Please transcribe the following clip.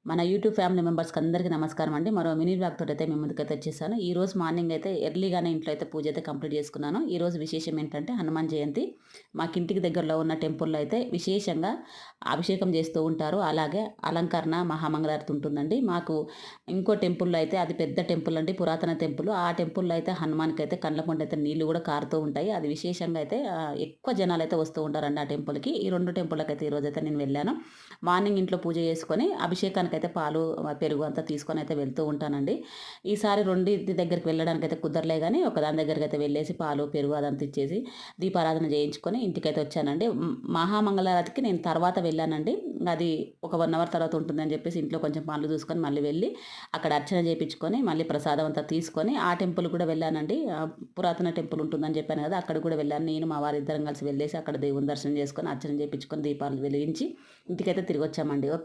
మన YouTube family మెంబర్స్కి అందరికీ నమస్కారం అండి. మరో మినీ బ్లాగ్ తోటి అయితే మీ ముందుకైతే వచ్చేసాను. ఈ రోజు మార్నింగ్ అయితే ఎర్లీగానే ఇంట్లో అయితే పూజ అయితే కంప్లీట్ చేసుకున్నాను. ఈ రోజు విశేషం ఏంటంటే హనుమాన్ జయంతి. మాకు ఇంటికి దగ్గరలో ఉన్న టెంపుల్లో అయితే విశేషంగా అభిషేకం చేస్తూ ఉంటారు. అలాగే అలంకరణ మహామంగళారతి ఉంటుందండి. మాకు ఇంకో టెంపుల్లో అయితే అది పెద్ద టెంపుల్ అండి, పురాతన టెంపుల్. ఆ టెంపుల్లో అయితే హనుమాన్కి అయితే కండ్ల పొంట అయితే నీళ్లు కూడా కారుతూ ఉంటాయి. అది విశేషంగా అయితే ఎక్కువ జనాలు అయితే వస్తూ ఉంటారండి ఆ టెంపుల్కి. ఈ రెండు టెంపుల్కి అయితే ఈరోజు అయితే నేను వెళ్ళాను. మార్నింగ్ ఇంట్లో పూజ చేసుకొని అభిషేకానికి అయితే పాలు పెరుగు అంతా తీసుకొని అయితే వెళ్తూ ఉంటానండి. ఈసారి రెండింటి దగ్గరికి వెళ్ళడానికి అయితే కుదరలే కానీ ఒకదాని దగ్గరికి అయితే వెళ్ళేసి పాలు పెరుగు అదంతా ఇచ్చేసి దీపారాధన చేయించుకొని ఇంటికైతే వచ్చానండి. మహామంగళారతికి నేను తర్వాత వెళ్ళానండి. అది ఒక 1 అవర్ తర్వాత ఉంటుందని చెప్పేసి ఇంట్లో కొంచెం పనులు చూసుకొని మళ్ళీ వెళ్ళి అక్కడ అర్చన చేయించుకొని మళ్ళీ ప్రసాదం అంతా తీసుకొని ఆ టెంపుల్ కూడా వెళ్ళానండి. పురాతన టెంపుల్ ఉంటుందని చెప్పాను కదా, అక్కడ కూడా వెళ్ళాను. నేను మా వారు ఇద్దరం కలిసి వెళ్ళేసి అక్కడ దేవుని దర్శనం చేసుకొని అర్చన చేయించుకొని దీపాలు వెలిగించి ఇంటికైతే తిరిగి వచ్చామండి. ఓకే.